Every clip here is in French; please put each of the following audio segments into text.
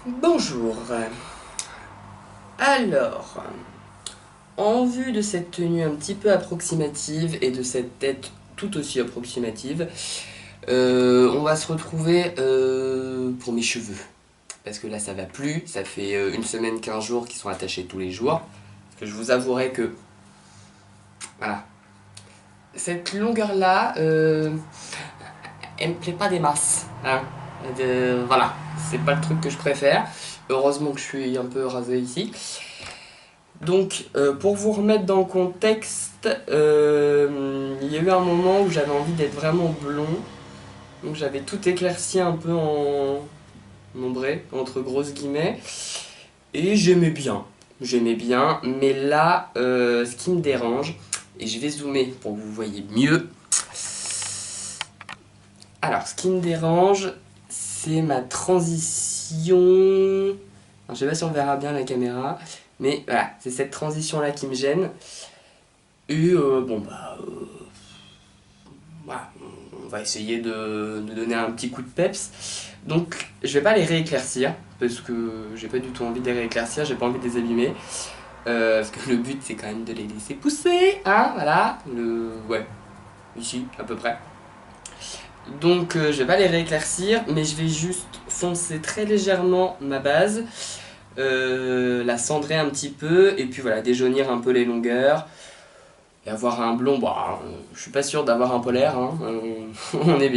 Bonjour. Alors, en vue de cette tenue un petit peu approximative et de cette tête tout aussi approximative, on va se retrouver pour mes cheveux. Parce que là ça va plus, ça fait une semaine, 15 jours qu'ils sont attachés tous les jours. Parce que je vous avouerai que, voilà, cette longueur là, elle me plaît pas des masses. Hein. Voilà, c'est pas le truc que je préfère. Heureusement que je suis un peu rasé ici. Donc, pour vous remettre dans le contexte, il y a eu un moment où j'avais envie d'être vraiment blond. Donc j'avais tout éclairci un peu en ombré, entre grosses guillemets. Et j'aimais bien, mais là, ce qui me dérange, et je vais zoomer pour que vous voyez mieux. Alors, ce qui me dérange, c'est ma transition. Alors, je sais pas si on verra bien la caméra, mais voilà, c'est cette transition là qui me gêne. Et voilà, on va essayer de donner un petit coup de peps. Donc, je vais pas les rééclaircir parce que j'ai pas du tout envie de les rééclaircir, j'ai pas envie de les abîmer. Parce que le but c'est quand même de les laisser pousser, hein, voilà, ouais, ici à peu près. Donc je vais pas les rééclaircir, mais je vais juste foncer très légèrement ma base, la cendrer un petit peu, et puis voilà, déjaunir un peu les longueurs, et avoir un blond, bah, je suis pas sûr d'avoir un polaire, hein, on est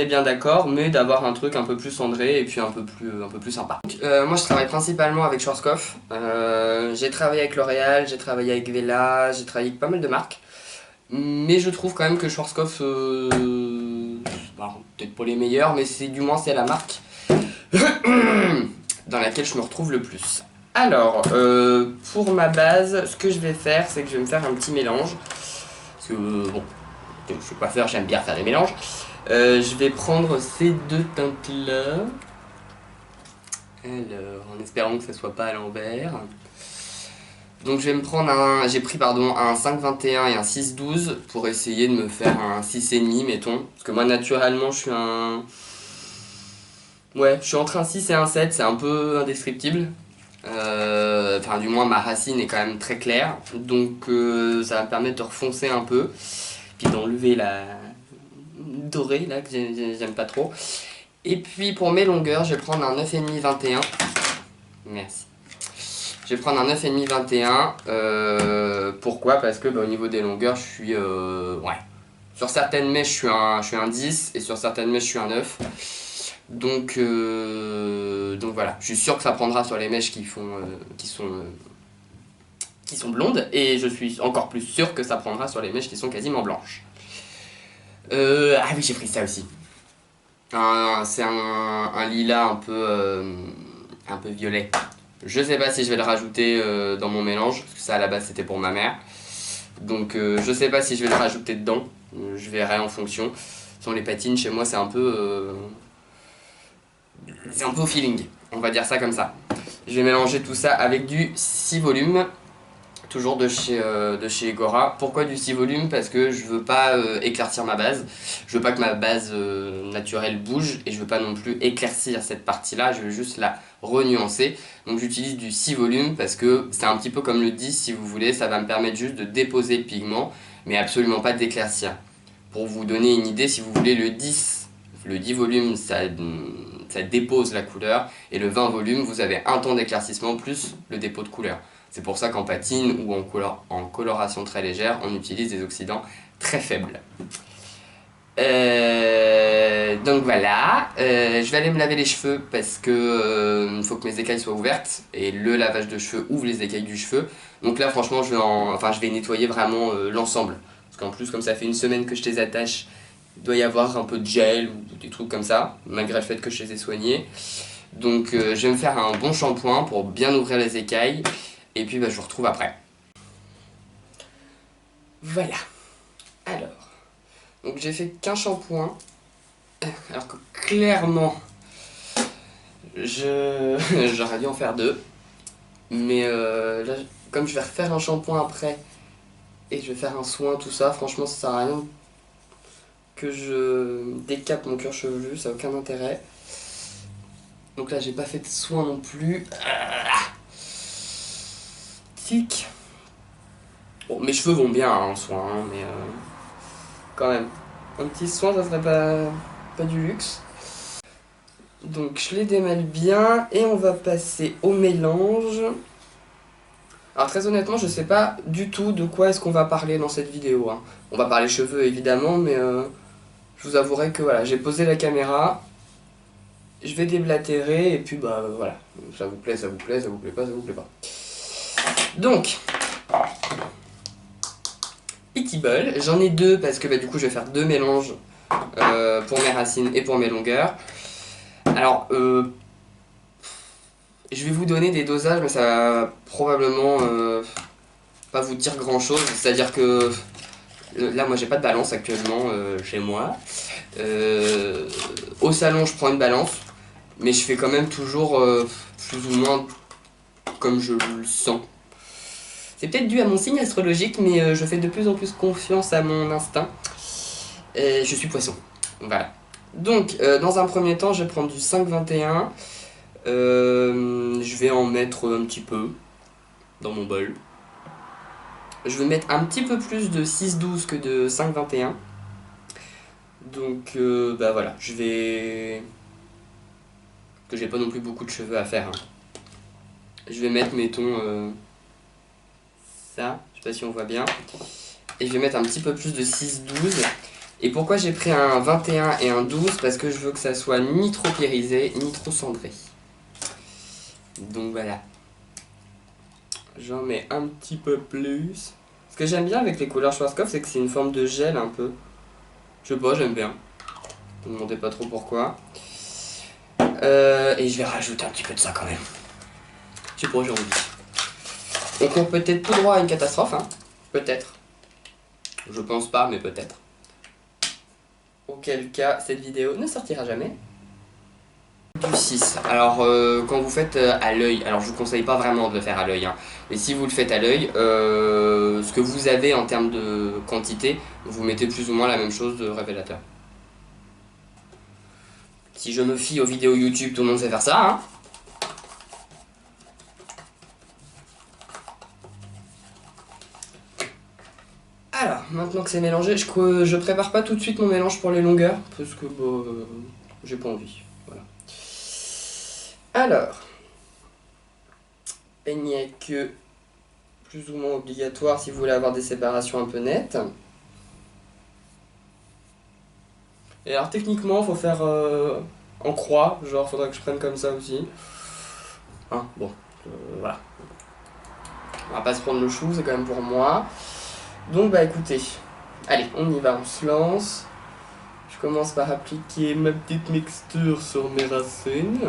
bien d'accord, mais d'avoir un truc un peu plus cendré, et puis un peu plus sympa. Donc, moi je travaille principalement avec Schwarzkopf, j'ai travaillé avec L'Oréal, j'ai travaillé avec Vela, j'ai travaillé avec pas mal de marques. Mais je trouve quand même que Schwarzkopf, peut-être pas les meilleurs, mais du moins c'est la marque dans laquelle je me retrouve le plus. Alors, pour ma base, ce que je vais faire, c'est que je vais me faire un petit mélange. Parce que, bon, je suis coiffeur, j'aime bien faire des mélanges. Je vais prendre ces deux teintes-là. Alors, en espérant que ça soit pas à l'envers. Donc je vais me prendre j'ai pris un 5,21 et un 6,12 pour essayer de me faire un 6,5 mettons. Parce que moi naturellement je suis ouais, je suis entre un 6 et un 7, c'est un peu indescriptible. Enfin du moins ma racine est quand même très claire. Donc ça va me permettre de refoncer un peu. Puis d'enlever la dorée là que j'aime pas trop. Et puis pour mes longueurs, je vais prendre un 9,5 21. Merci. Je vais prendre un 9,5 21. Pourquoi? Parce que au niveau des longueurs, je suis. Ouais. Sur certaines mèches, je suis un 10 et sur certaines mèches, je suis un 9. Donc voilà. Je suis sûr que ça prendra sur les mèches qui sont blondes et je suis encore plus sûr que ça prendra sur les mèches qui sont quasiment blanches. Ah oui, j'ai pris ça aussi. C'est un lilas un peu violet. Je sais pas si je vais le rajouter dans mon mélange, parce que ça à la base c'était pour ma mère. Donc je sais pas si je vais le rajouter dedans, je verrai en fonction. Sur les patines chez moi c'est un peu au feeling, on va dire ça comme ça. Je vais mélanger tout ça avec du 6 volumes, toujours de chez Egora. Pourquoi du 6 volumes? Parce que je veux pas éclaircir ma base, je veux pas que ma base naturelle bouge et je veux pas non plus éclaircir cette partie là, je veux juste la renuancer. Donc j'utilise du 6 volumes parce que c'est un petit peu comme le 10 si vous voulez, ça va me permettre juste de déposer le pigment mais absolument pas d'éclaircir. Pour vous donner une idée, si vous voulez le 10 volumes ça dépose la couleur et le 20 volumes vous avez un temps d'éclaircissement plus le dépôt de couleur. C'est pour ça qu'en patine ou en coloration très légère, on utilise des oxydants très faibles. Donc voilà, je vais aller me laver les cheveux parce que il faut que mes écailles soient ouvertes et le lavage de cheveux ouvre les écailles du cheveu. Donc là franchement je vais nettoyer vraiment l'ensemble. Parce qu'en plus comme ça fait une semaine que je les attache, il doit y avoir un peu de gel ou des trucs comme ça, malgré le fait que je les ai soignés. Donc je vais me faire un bon shampoing pour bien ouvrir les écailles et puis je vous retrouve après. Voilà, alors, donc j'ai fait qu'un shampoing, alors que clairement j'aurais dû en faire deux. Mais là, comme je vais refaire un shampoing après et je vais faire un soin, tout ça, franchement ça sert à rien que je décape mon cuir chevelu, ça n'a aucun intérêt. Donc là, j'ai pas fait de soin non plus. Tic. Bon, mes cheveux vont bien en soin, hein, mais quand même. Un petit soin, ça serait pas du luxe. Donc je les démêle bien et on va passer au mélange. Alors très honnêtement, je sais pas du tout de quoi est-ce qu'on va parler dans cette vidéo, hein. On va parler cheveux évidemment, mais je vous avouerai que voilà, j'ai posé la caméra, je vais déblatérer et puis bah voilà, ça vous plaît, ça vous plaît, ça vous plaît pas, ça vous plaît pas. Donc, petit bol, j'en ai deux parce que bah, du coup je vais faire deux mélanges pour mes racines et pour mes longueurs. Alors, je vais vous donner des dosages, mais ça va probablement pas vous dire grand chose. C'est-à-dire que là, moi, j'ai pas de balance actuellement chez moi. Au salon, je prends une balance, mais je fais quand même toujours plus ou moins comme je le sens. C'est peut-être dû à mon signe astrologique, mais je fais de plus en plus confiance à mon instinct. Et je suis poisson. Voilà. Donc, dans un premier temps, je vais prendre du 5,21. Je vais en mettre un petit peu dans mon bol. Je vais mettre un petit peu plus de 6,12 que de 5,21. Donc, bah voilà, je vais... que j'ai pas non plus beaucoup de cheveux à faire, hein. Je vais mettre, mettons, ça, je sais pas si on voit bien. Et je vais mettre un petit peu plus de 6,12. Et pourquoi j'ai pris un 21 et un 12? Parce que je veux que ça soit ni trop irisé, ni trop cendré. Donc voilà. J'en mets un petit peu plus. Ce que j'aime bien avec les couleurs Schwarzkopf, c'est que c'est une forme de gel un peu. Je sais pas, j'aime bien. Ne me demandez pas trop pourquoi. Et je vais rajouter un petit peu de ça quand même. Je sais pas, j'ai envie. On court peut-être tout droit à une catastrophe, hein. Peut-être. Je pense pas, mais peut-être. Auquel cas, cette vidéo ne sortira jamais. Du 6. Alors, quand vous faites à l'œil, alors je vous conseille pas vraiment de le faire à l'œil, hein, mais si vous le faites à l'œil, ce que vous avez en termes de quantité, vous mettez plus ou moins la même chose de révélateur. Si je me fie aux vidéos YouTube, tout le monde sait faire ça, hein. Alors, maintenant que c'est mélangé, je prépare pas tout de suite mon mélange pour les longueurs, parce que j'ai pas envie. Voilà. Alors, peigne à queue plus ou moins obligatoire si vous voulez avoir des séparations un peu nettes. Et alors techniquement, faut faire en croix, genre faudrait que je prenne comme ça aussi. Hein, bon, voilà. On va pas se prendre le chou, c'est quand même pour moi. Donc bah écoutez, allez, on y va, on se lance. Je commence par appliquer ma petite mixture sur mes racines.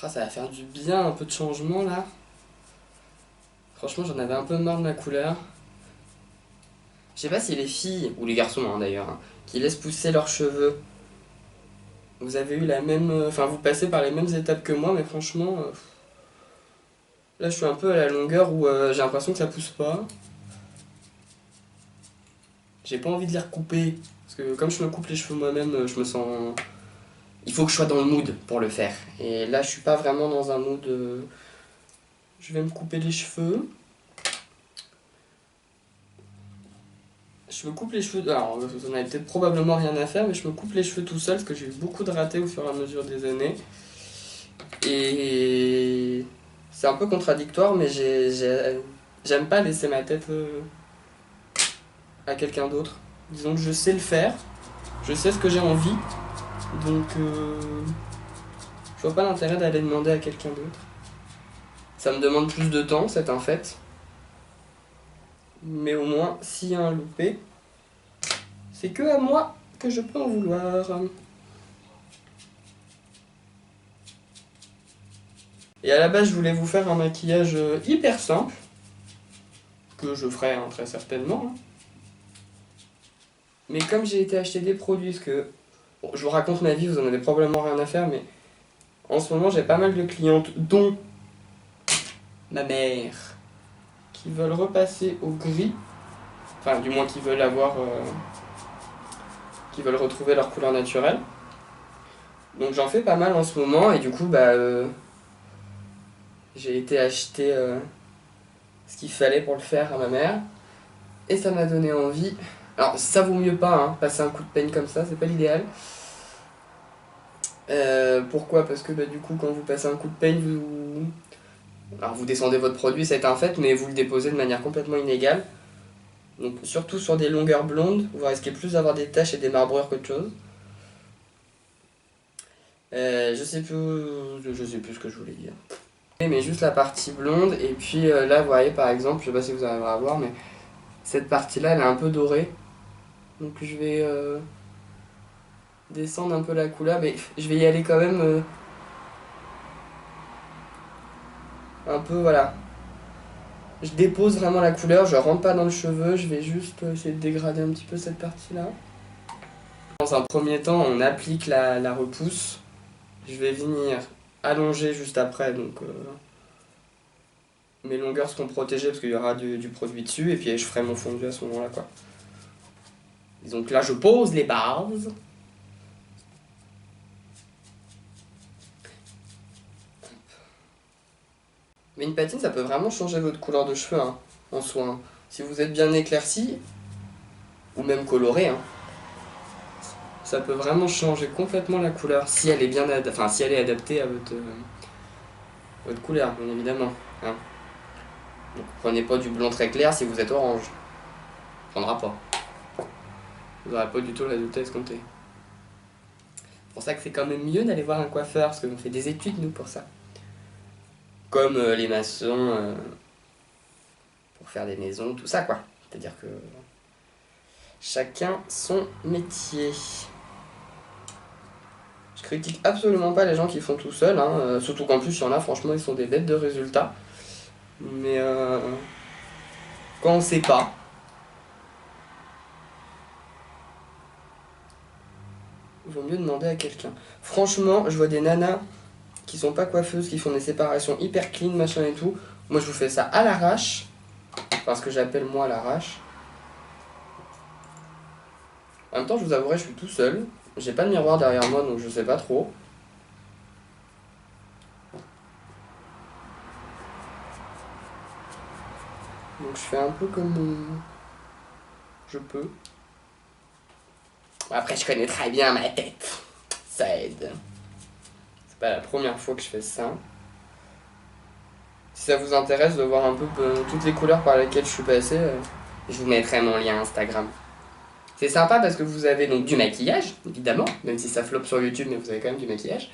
Ah, ça va faire du bien, un peu de changement là. Franchement, j'en avais un peu marre de ma couleur. Je sais pas si les filles, ou les garçons hein, d'ailleurs, hein, qui laissent pousser leurs cheveux, vous avez eu la même... Enfin, vous passez par les mêmes étapes que moi, mais franchement... là, je suis un peu à la longueur où j'ai l'impression que ça pousse pas. J'ai pas envie de les recouper. Parce que comme je me coupe les cheveux moi-même, je me sens... Il faut que je sois dans le mood pour le faire. Et là, je suis pas vraiment dans un mood... Je vais me couper les cheveux. Je me coupe les cheveux... Alors, vous en avez peut-être probablement rien à faire, mais je me coupe les cheveux tout seul, parce que j'ai eu beaucoup de ratés au fur et à mesure des années. Et... c'est un peu contradictoire, mais j'aime pas laisser ma tête à quelqu'un d'autre. Disons que je sais le faire, je sais ce que j'ai envie, donc je vois pas l'intérêt d'aller demander à quelqu'un d'autre. Ça me demande plus de temps, c'est un fait. Mais au moins, s'il y a un loupé, c'est que à moi que je peux en vouloir. Et à la base, je voulais vous faire un maquillage hyper simple, que je ferai hein, très certainement. Mais comme j'ai été acheter des produits, parce que bon, je vous raconte ma vie, vous en avez probablement rien à faire, mais en ce moment j'ai pas mal de clientes, dont ma mère, qui veulent repasser au gris, enfin du moins qui veulent avoir qui veulent retrouver leur couleur naturelle. Donc j'en fais pas mal en ce moment et du coup bah j'ai été acheter ce qu'il fallait pour le faire à ma mère et ça m'a donné envie. Alors ça vaut mieux pas, hein, passer un coup de peigne comme ça, c'est pas l'idéal. Pourquoi? Parce que bah, du coup quand vous passez un coup de peigne, alors vous descendez votre produit, c'est un fait, mais vous le déposez de manière complètement inégale. Donc surtout sur des longueurs blondes, vous risquez plus d'avoir des taches et des marbrures qu'autre chose. Je sais plus ce que je voulais dire. Mais juste la partie blonde, et puis là vous voyez par exemple, je sais pas si vous arriverez à voir, mais cette partie là elle est un peu dorée. Donc je vais descendre un peu la couleur, mais je vais y aller quand même un peu, voilà. Je dépose vraiment la couleur, je rentre pas dans le cheveu, je vais juste essayer de dégrader un petit peu cette partie là. Dans un premier temps on applique la repousse, je vais venir allonger juste après, donc mes longueurs seront protégées parce qu'il y aura du produit dessus, et puis je ferai mon fondu à ce moment là quoi. Donc là je pose les bases. Mais une patine, ça peut vraiment changer votre couleur de cheveux, hein, en soi. Hein. Si vous êtes bien éclairci, ou même coloré, hein, ça peut vraiment changer complètement la couleur, si elle est bien si elle est adaptée à votre couleur, bien évidemment. Hein. Donc prenez pas du blond très clair si vous êtes orange. Prendra pas. Vous n'aurez pas du tout le résultat escompté. C'est pour ça que c'est quand même mieux d'aller voir un coiffeur, parce qu'on fait des études, nous, pour ça. Comme les maçons, pour faire des maisons, tout ça, quoi. C'est-à-dire que chacun son métier. Je critique absolument pas les gens qui font tout seuls, hein, surtout qu'en plus, il y en a, franchement, ils sont des bêtes de résultats. Mais quand on sait pas, il vaut mieux demander à quelqu'un. Franchement, je vois des nanas qui sont pas coiffeuses, qui font des séparations hyper clean, machin et tout. Moi, je vous fais ça à l'arrache, parce que j'appelle moi à l'arrache. En même temps, je vous avouerai, je suis tout seul. J'ai pas de miroir derrière moi, donc je sais pas trop. Donc je fais un peu comme je peux. Après, je connais très bien ma tête. Ça aide. C'est pas la première fois que je fais ça. Si ça vous intéresse de voir un peu toutes les couleurs par lesquelles je suis passé, je vous mettrai mon lien Instagram. C'est sympa parce que vous avez donc du maquillage, évidemment, même si ça floppe sur YouTube, mais vous avez quand même du maquillage.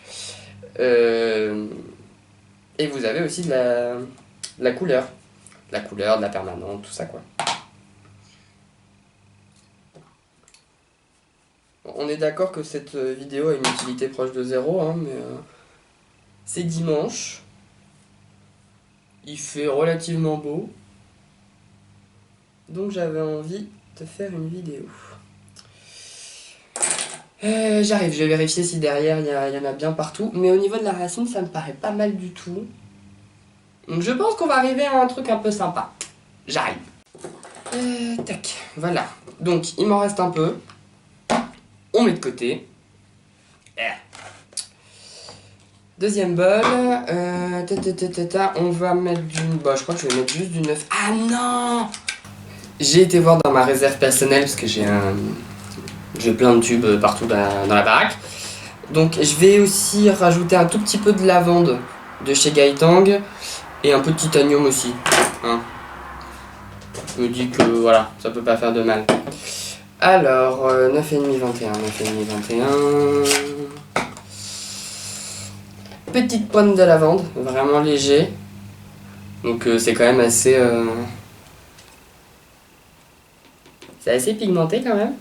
Et vous avez aussi de la couleur. De la couleur, de la permanente, tout ça quoi. On est d'accord que cette vidéo a une utilité proche de zéro, hein, mais c'est dimanche. Il fait relativement beau. Donc j'avais envie de faire une vidéo. J'arrive, je vais vérifier si derrière il y en a bien partout. Mais au niveau de la racine, ça me paraît pas mal du tout. Donc je pense qu'on va arriver à un truc un peu sympa. J'arrive. Tac, voilà. Donc il m'en reste un peu. On met de côté. Deuxième bol. On va mettre du... Bah je crois que je vais mettre juste du 9. Ah non! J'ai été voir dans ma réserve personnelle parce que j'ai plein de tubes partout dans la baraque. Donc je vais aussi rajouter un tout petit peu de lavande de chez Gaitang et un peu de titanium aussi. Hein. Je me dis que voilà, ça peut pas faire de mal. Alors, 9,5, 21, 9,5, 21... Petite pointe de lavande, vraiment léger. Donc c'est quand même assez... C'est assez pigmenté quand même.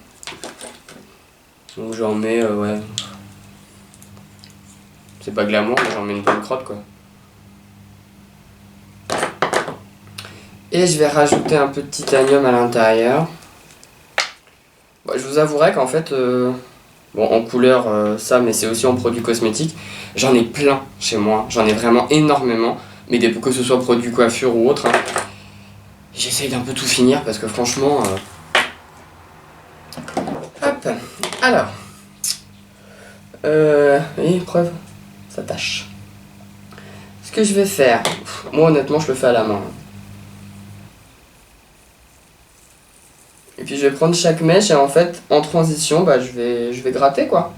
Donc j'en mets, ouais... C'est pas glamour, mais j'en mets une bonne crotte quoi. Et je vais rajouter un peu de titanium à l'intérieur. Bon, je vous avouerai qu'en fait, bon en couleur ça, mais c'est aussi en produits cosmétiques, j'en ai plein chez moi, j'en ai vraiment énormément, mais que ce soit produits coiffure ou autre, hein, j'essaye d'un peu tout finir parce que franchement... Hop, Alors, et preuve, ça tâche. Ce que je vais faire, moi honnêtement je le fais à la main. Et puis je vais prendre chaque mèche et en fait en transition bah, je vais gratter quoi.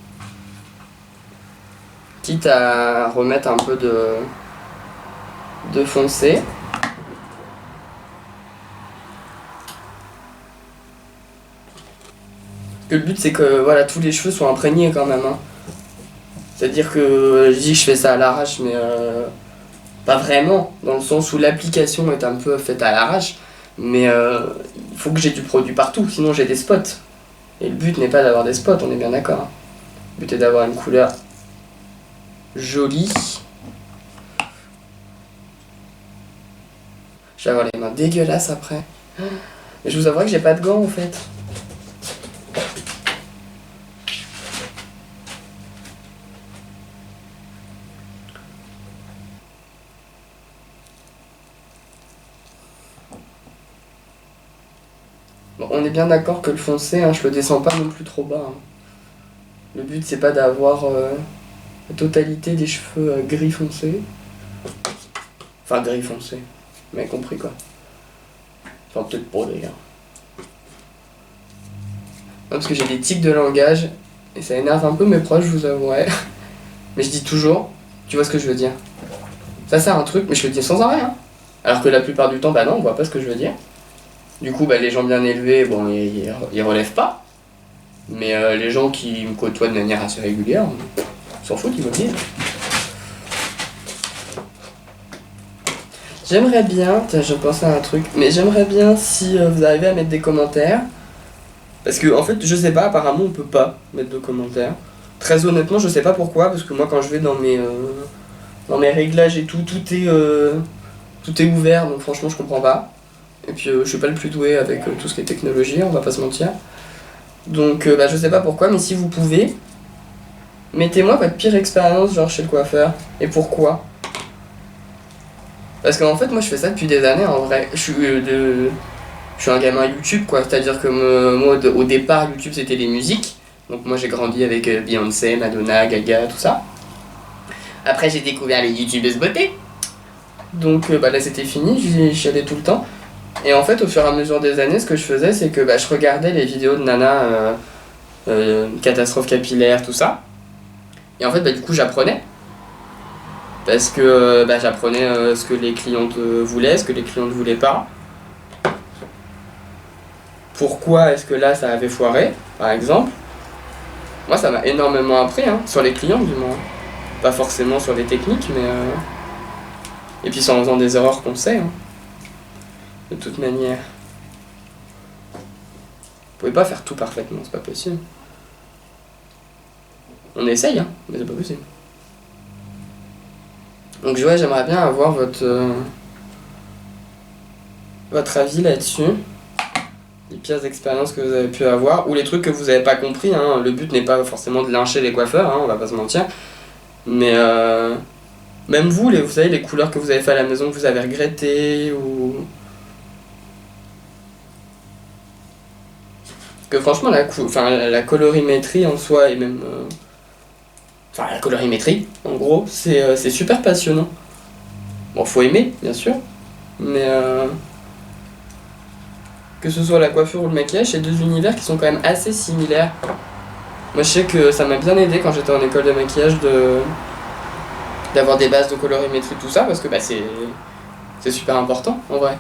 Quitte à remettre un peu de foncé. Le but c'est que voilà, tous les cheveux soient imprégnés quand même. Hein. C'est-à-dire que je dis que je fais ça à l'arrache mais pas vraiment, dans le sens où l'application est un peu faite à l'arrache. Mais il faut que j'ai du produit partout, sinon j'ai des spots. Et le but n'est pas d'avoir des spots, on est bien d'accord. Le but est d'avoir une couleur jolie. Je vais avoir les mains dégueulasses après. Mais je vous avouerai que j'ai pas de gants en fait. Bon, on est bien d'accord que le foncé, hein, je le descends pas non plus trop bas. Hein. Le but c'est pas d'avoir la totalité des cheveux gris foncé. Enfin gris foncé, vous m'avez compris quoi. Enfin peut-être pas d'ailleurs. Non, parce que j'ai des tics de langage et ça énerve un peu mes proches, je vous avouerai. Mais je dis toujours, tu vois ce que je veux dire. Ça c'est un truc, mais je le dis sans arrêt. Hein. Alors que la plupart du temps, bah non, on voit pas ce que je veux dire. Du coup, bah, les gens bien élevés, bon, ils relèvent pas. Mais les gens qui me côtoient de manière assez régulière, s'en foutent, ils me le disent. J'aimerais bien, tiens, je pensais à un truc, mais j'aimerais bien si vous arrivez à mettre des commentaires. Parce que, en fait, je sais pas, apparemment, on peut pas mettre de commentaires. Très honnêtement, je sais pas pourquoi, parce que moi, quand je vais dans mes réglages et tout, tout est ouvert, donc franchement, je comprends pas. Et puis, je suis pas le plus doué avec tout ce qui est technologie, on va pas se mentir. Donc, bah, je sais pas pourquoi, mais si vous pouvez, mettez-moi votre pire expérience, genre chez le coiffeur, et pourquoi. Parce qu'en fait, moi, je fais ça depuis des années, en vrai. Je suis un gamin YouTube, quoi. C'est-à-dire que moi, au départ, YouTube, c'était les musiques. Donc moi, j'ai grandi avec Beyoncé, Madonna, Gaga, tout ça. Après, j'ai découvert les YouTubeuses beauté. Donc bah, là, c'était fini, j'y allais tout le temps. Et en fait, au fur et à mesure des années, ce que je faisais, c'est que bah, je regardais les vidéos de Nana, catastrophe capillaire, tout ça. Et en fait, bah, du coup, j'apprenais. Parce que bah, j'apprenais ce que les clientes voulaient, ce que les clientes voulaient pas. Pourquoi est-ce que là, ça avait foiré, par exemple. Moi, ça m'a énormément appris, hein, sur les clients, du moins. Pas forcément sur les techniques, mais... Et puis, c'est en faisant des erreurs qu'on sait, hein. De toute manière. Vous pouvez pas faire tout parfaitement, c'est pas possible. On essaye, hein, mais c'est pas possible. Donc, ouais, j'aimerais bien avoir votre avis là-dessus. Les pires expériences que vous avez pu avoir, ou les trucs que vous avez pas compris, hein. Le but n'est pas forcément de lyncher les coiffeurs, hein, on va pas se mentir. Mais même vous savez, les couleurs que vous avez fait à la maison, que vous avez regretté, ou... Que franchement, la colorimétrie en soi, et même... Enfin, la colorimétrie, en gros, c'est super passionnant. Bon, faut aimer, bien sûr, mais... Que ce soit la coiffure ou le maquillage, c'est deux univers qui sont quand même assez similaires. Moi, je sais que ça m'a bien aidé quand j'étais en école de maquillage d'avoir des bases de colorimétrie, tout ça, parce que bah, c'est super important, en vrai.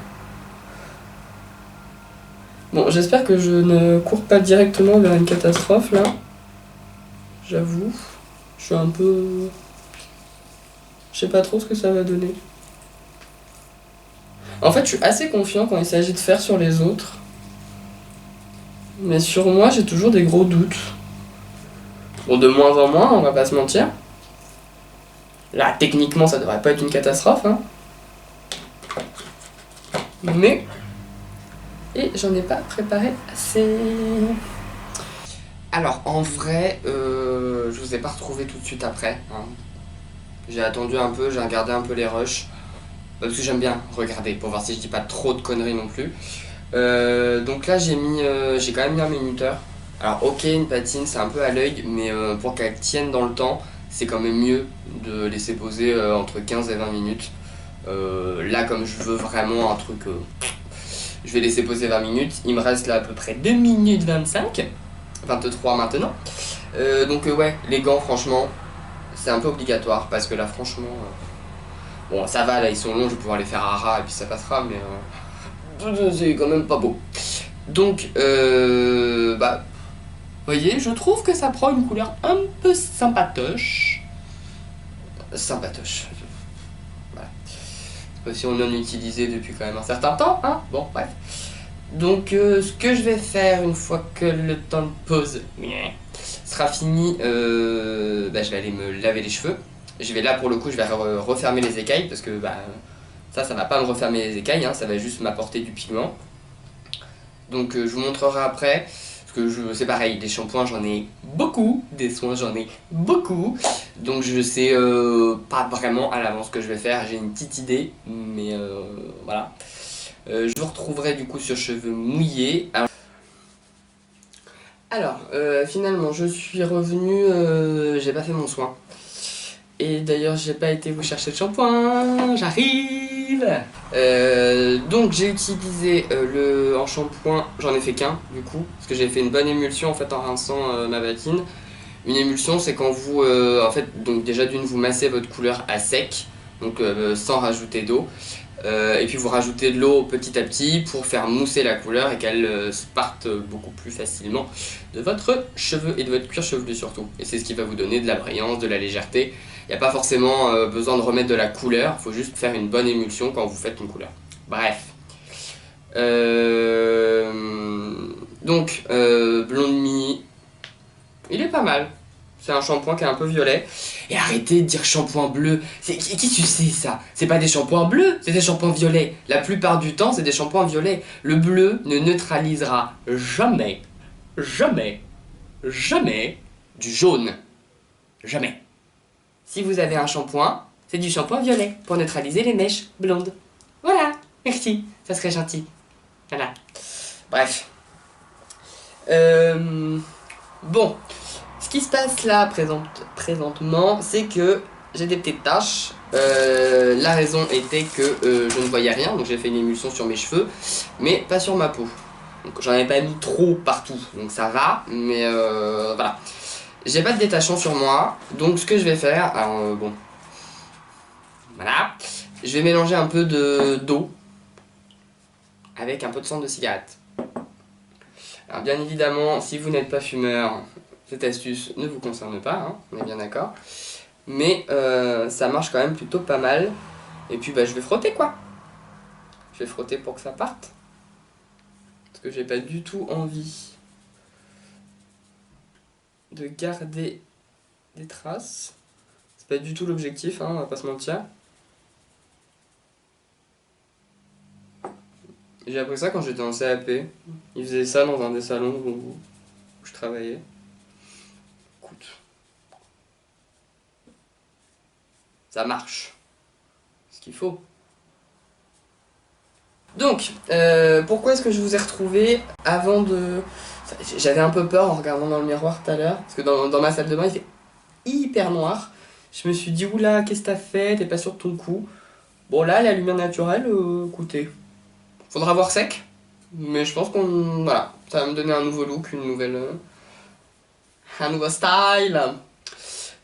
Bon, j'espère que je ne cours pas directement vers une catastrophe, là. J'avoue, je suis un peu... Je sais pas trop ce que ça va donner. En fait, je suis assez confiant quand il s'agit de faire sur les autres. Mais sur moi, j'ai toujours des gros doutes. Bon, de moins en moins, on va pas se mentir. Là, techniquement, ça devrait pas être une catastrophe, hein. Mais... Et j'en ai pas préparé assez. Alors, en vrai, je vous ai pas retrouvé tout de suite après. Hein. J'ai attendu un peu, j'ai regardé un peu les rushs. Parce que j'aime bien regarder, pour voir si je dis pas trop de conneries non plus. Donc là, j'ai quand même mis un minuteur. Alors ok, une patine c'est un peu à l'œil, mais pour qu'elle tienne dans le temps, c'est quand même mieux de laisser poser entre 15 et 20 minutes. Là comme je veux vraiment un truc, je vais laisser poser 20 minutes. Il me reste là à peu près 2 minutes 25, 23 maintenant. Ouais, les gants franchement, c'est un peu obligatoire parce que là franchement, bon ça va, là ils sont longs, je vais pouvoir les faire à ras et puis ça passera, mais c'est quand même pas beau. Donc, vous voyez, je trouve que ça prend une couleur un peu sympatoche. Sympatoche. Voilà. C'est pas si on en utilisait depuis quand même un certain temps, hein. Bon, bref. Donc, ce que je vais faire une fois que le temps de pause sera fini, je vais aller me laver les cheveux. Je vais là, pour le coup, je vais refermer les écailles parce que ça va pas me refermer les écailles, hein, ça va juste m'apporter du pigment. Donc, je vous montrerai après. Parce que c'est pareil, des shampoings j'en ai beaucoup, des soins j'en ai beaucoup, donc je sais pas vraiment à l'avance ce que je vais faire, j'ai une petite idée, mais voilà. Je vous retrouverai du coup sur cheveux mouillés. Alors finalement je suis revenu, j'ai pas fait mon soin. Et d'ailleurs j'ai pas été vous chercher de shampoing, j'arrive. Donc j'ai utilisé en shampoing, j'en ai fait qu'un du coup, parce que j'ai fait une bonne émulsion en fait en rinçant ma patine. Une émulsion c'est quand vous, en fait, donc déjà d'une vous massez votre couleur à sec, donc sans rajouter d'eau. Et puis vous rajoutez de l'eau petit à petit pour faire mousser la couleur et qu'elle se parte beaucoup plus facilement de votre cheveu et de votre cuir chevelu surtout. Et c'est ce qui va vous donner de la brillance, de la légèreté. Il n'y a pas forcément besoin de remettre de la couleur, il faut juste faire une bonne émulsion quand vous faites une couleur. Bref. Blonde Me, il est pas mal. C'est un shampoing qui est un peu violet. Et arrêtez de dire shampoing bleu. Qui tu sais ça? C'est pas des shampoings bleus, c'est des shampoings violets. La plupart du temps, c'est des shampoings violets. Le bleu ne neutralisera jamais, jamais, jamais du jaune. Jamais. Si vous avez un shampoing, c'est du shampoing violet pour neutraliser les mèches blondes. Voilà, merci, ça serait gentil. Voilà. Bref. Bon. Ce qui se passe là présentement, c'est que j'ai des petites taches. La raison était que je ne voyais rien, donc j'ai fait une émulsion sur mes cheveux, mais pas sur ma peau. Donc j'en avais pas mis trop partout, donc ça va, mais voilà. J'ai pas de détachant sur moi, donc ce que je vais faire, alors voilà, je vais mélanger un peu d'eau avec un peu de cendre de cigarette. Alors bien évidemment, si vous n'êtes pas fumeur, cette astuce ne vous concerne pas, hein, on est bien d'accord. Mais ça marche quand même plutôt pas mal. Et puis je vais frotter quoi. Je vais frotter pour que ça parte. Parce que j'ai pas du tout envie de garder des traces. C'est pas du tout l'objectif, hein, on va pas se mentir. J'ai appris ça quand j'étais en CAP. Ils faisaient ça dans un des salons où je travaillais. Écoute. Ça marche. Ce qu'il faut. Donc, pourquoi est-ce que je vous ai retrouvé avant de... J'avais un peu peur en regardant dans le miroir tout à l'heure, parce que dans ma salle de bain, il fait hyper noir. Je me suis dit, oula, qu'est-ce que t'as fait? T'es pas sûr de ton coup? Bon là, la lumière naturelle, écoutez, faudra voir sec, mais je pense qu'on... Voilà, ça va me donner un nouveau look, une nouvelle... un nouveau style.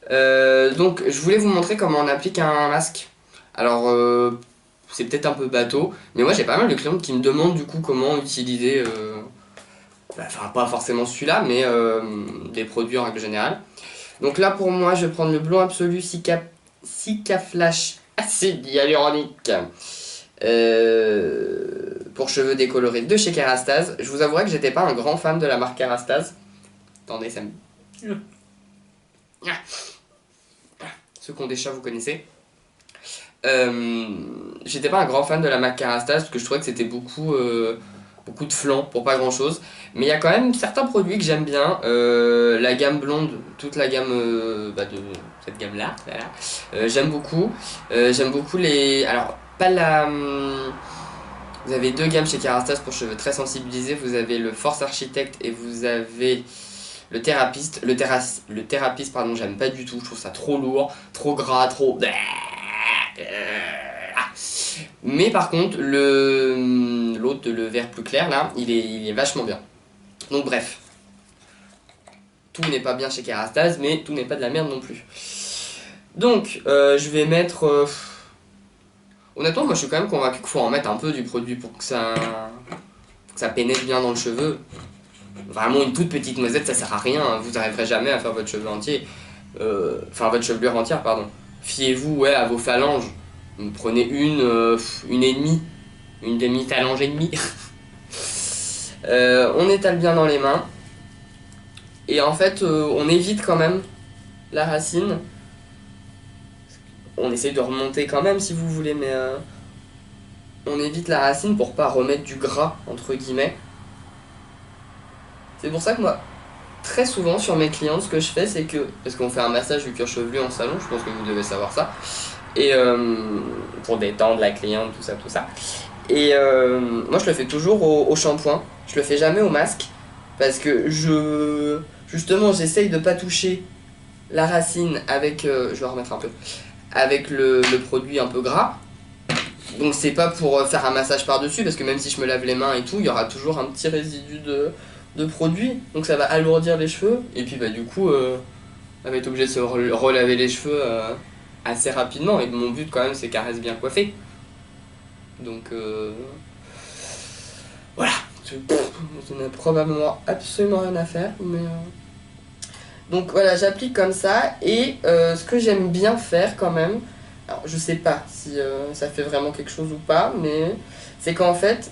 Donc, je voulais vous montrer comment on applique un masque. Alors, c'est peut-être un peu bateau, mais moi j'ai pas mal de clientes qui me demandent du coup comment utiliser, enfin pas forcément celui-là, mais des produits en règle générale. Donc là pour moi je vais prendre le Blond Absolu Cica Flash Acide Hyaluronique pour cheveux décolorés de chez Kérastase. Je vous avouerai que j'étais pas un grand fan de la marque Kérastase. Attendez, ça me... Ceux qui ont des chats vous connaissez. J'étais pas un grand fan de la marque Kérastase parce que je trouvais que c'était beaucoup de flanc pour pas grand chose, mais il y a quand même certains produits que j'aime bien. La gamme blonde, toute la gamme de cette gamme là, voilà. J'aime beaucoup les... Alors pas Vous avez deux gammes chez Kerastase pour cheveux très sensibilisés. Vous avez le Force Architect et vous avez le Thérapeute. Le Thérapeute, pardon, j'aime pas du tout. Je trouve ça trop lourd, trop gras, trop... Mais par contre, l'autre, le vert plus clair, là, il est vachement bien. Donc bref. Tout n'est pas bien chez Kerastase, mais tout n'est pas de la merde non plus. Donc, je vais mettre... Honnêtement, moi je suis quand même convaincu qu'il faut en mettre un peu du produit pour que ça pénètre bien dans le cheveu. Vraiment, une toute petite noisette, ça sert à rien. Vous n'arriverez jamais à faire votre cheveu entier. Enfin, votre chevelure entière, pardon. Fiez-vous, ouais, à vos phalanges. Prenez une et demie. Une demi-phalange et demie. On étale bien dans les mains. Et en fait, on évite quand même la racine. On essaye de remonter quand même si vous voulez, mais on évite la racine pour pas remettre du gras, entre guillemets. C'est pour ça que moi, très souvent sur mes clientes, ce que je fais, c'est que, parce qu'on fait un massage du cuir chevelu en salon, je pense que vous devez savoir ça, et pour détendre la cliente, tout ça. Et moi je le fais toujours au shampoing, je le fais jamais au masque, parce que justement j'essaye de pas toucher la racine avec, je vais remettre un peu, avec le produit un peu gras. Donc c'est pas pour faire un massage par dessus, parce que même si je me lave les mains et tout, il y aura toujours un petit résidu de produit, donc ça va alourdir les cheveux, et puis bah du coup elle va être obligée de se relaver les cheveux assez rapidement, et mon but quand même c'est qu'elle reste bien coiffée. Donc voilà, je n'ai probablement absolument rien à faire, mais donc voilà, j'applique comme ça, et ce que j'aime bien faire quand même, alors je sais pas si ça fait vraiment quelque chose ou pas, mais c'est qu'en fait,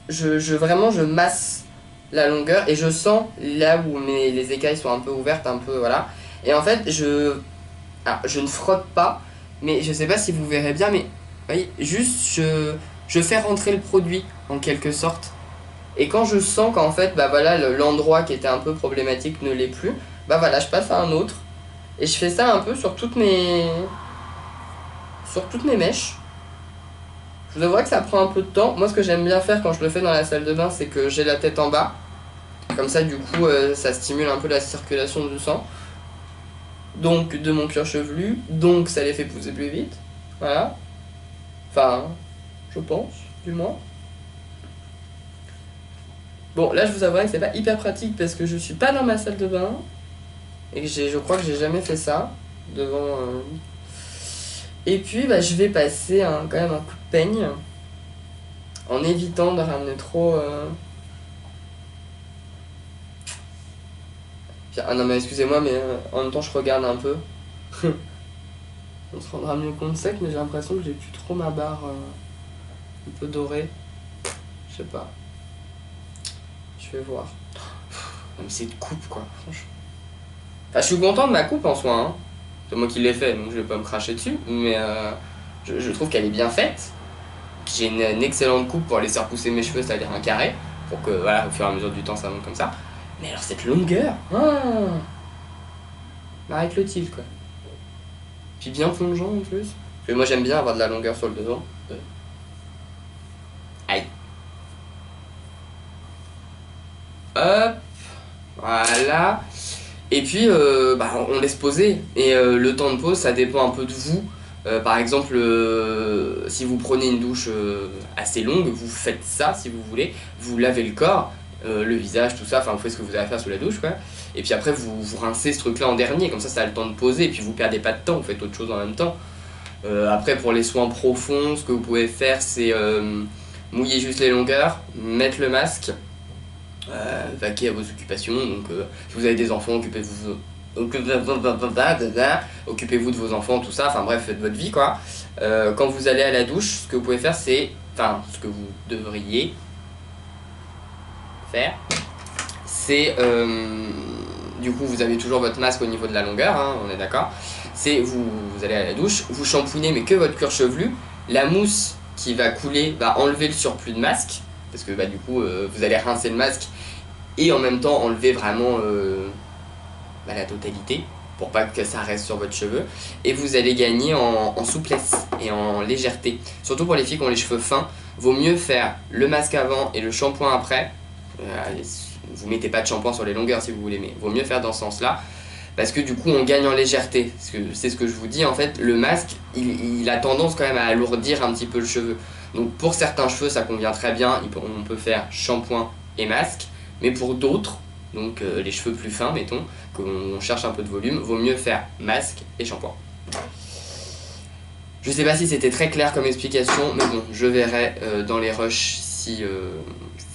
vraiment je masse la longueur et je sens là où les écailles sont un peu ouvertes, un peu voilà. Et en fait, alors, je ne frotte pas, mais je sais pas si vous verrez bien, mais vous voyez, juste je fais rentrer le produit en quelque sorte. Et quand je sens qu'en fait, bah voilà, l'endroit qui était un peu problématique ne l'est plus, bah voilà, je passe à un autre. Et je fais ça un peu sur toutes mes mèches. Je vous avouerai que ça prend un peu de temps. Moi, ce que j'aime bien faire quand je le fais dans la salle de bain, c'est que j'ai la tête en bas. Comme ça, du coup, ça stimule un peu la circulation du sang. Donc, de mon cuir chevelu. Donc, ça les fait pousser plus vite. Voilà. Enfin, je pense, du moins. Bon, là, je vous avouerai que c'est pas hyper pratique parce que je suis pas dans ma salle de bain. Et que je crois que j'ai jamais fait ça. Devant... Et puis, bah, je vais passer quand même un coup de peigne. En évitant de ramener trop... Ah non mais excusez-moi, mais en même temps je regarde un peu. On se rendra mieux compte sec, mais j'ai l'impression que j'ai plus trop ma barre un peu dorée. Je sais pas. Je vais voir. Même cette coupe quoi, franchement. Enfin, je suis content de ma coupe en soi, hein. C'est moi qui l'ai fait, donc je vais pas me cracher dessus, mais je trouve qu'elle est bien faite. J'ai une excellente coupe pour laisser repousser mes cheveux, c'est-à-dire un carré, pour que voilà, au fur et à mesure du temps ça monte comme ça. Mais alors cette longueur, Marie-Clotilde quoi. Puis bien plongeant en plus. Parce que moi j'aime bien avoir de la longueur sur le devant. Aïe. Hop. Voilà. Et puis bah, on laisse poser. Et le temps de pause ça dépend un peu de vous. Par exemple, si vous prenez une douche assez longue, vous faites ça si vous voulez. Vous lavez le corps, le visage, tout ça. Enfin vous faites ce que vous avez à faire sous la douche quoi. Et puis après vous rincez ce truc là en dernier. Comme ça a le temps de poser. Et puis vous perdez pas de temps, vous faites autre chose en même temps. Après pour les soins profonds, ce que vous pouvez faire c'est mouiller juste les longueurs, mettre le masque, vaquer à vos occupations. Donc si vous avez des enfants, occupez-vous de vos enfants, tout ça, enfin bref, faites votre vie quoi. Quand vous allez à la douche, ce que vous pouvez faire c'est, enfin ce que vous devriez faire, c'est du coup vous avez toujours votre masque au niveau de la longueur, hein, on est d'accord. C'est vous allez à la douche, vous shampooinez mais que votre cuir chevelu, la mousse qui va couler va enlever le surplus de masque, parce que bah, du coup vous allez rincer le masque et en même temps enlever vraiment la totalité pour pas que ça reste sur votre cheveu, et vous allez gagner en souplesse et en légèreté, surtout pour les filles qui ont les cheveux fins. vaut mieux faire le masque avant et le shampoing après. Vous mettez pas de shampoing sur les longueurs si vous voulez, mais vaut mieux faire dans ce sens-là. Parce que du coup on gagne en légèreté. C'est ce que je vous dis en fait, le masque il a tendance quand même à alourdir un petit peu le cheveu. Donc pour certains cheveux ça convient très bien, on peut faire shampoing et masque. Mais pour d'autres, donc les cheveux plus fins mettons, qu'on cherche un peu de volume, vaut mieux faire masque et shampoing. Je sais pas si c'était très clair comme explication, mais bon, je verrai dans les rushs si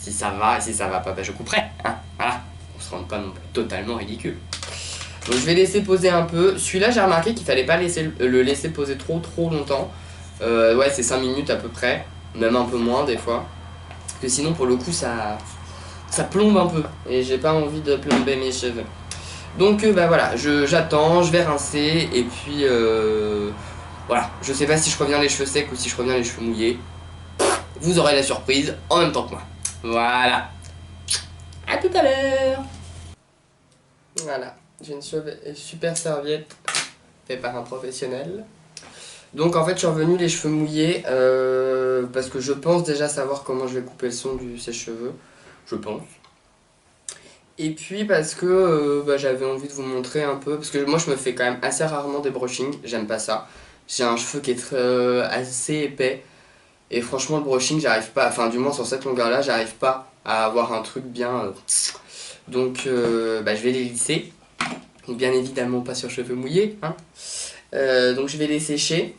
ça va, et si ça va pas, bah je couperai, hein, voilà, on se rende pas non plus totalement ridicule. Donc je vais laisser poser un peu. Celui-là j'ai remarqué qu'il fallait pas le laisser poser trop longtemps. Ouais, c'est 5 minutes à peu près, même un peu moins des fois. Parce que sinon pour le coup ça plombe un peu, et j'ai pas envie de plomber mes cheveux. Donc bah voilà, j'attends, je vais rincer, et puis voilà, je sais pas si je reviens les cheveux secs ou si je reviens les cheveux mouillés. Vous aurez la surprise en même temps que moi. Voilà. À tout à l'heure. Voilà, j'ai une super serviette faite par un professionnel. Donc en fait je suis revenu les cheveux mouillés parce que je pense déjà savoir comment je vais couper le son du sèche-cheveux. Je pense. Et puis parce que bah, j'avais envie de vous montrer un peu, parce que moi je me fais quand même assez rarement des brushings, j'aime pas ça. J'ai un cheveu qui est assez épais, et franchement le brushing j'arrive pas, enfin du moins sur cette longueur là j'arrive pas à avoir un truc bien. Donc bah, je vais les lisser, donc bien évidemment pas sur cheveux mouillés, hein. Donc je vais les sécher.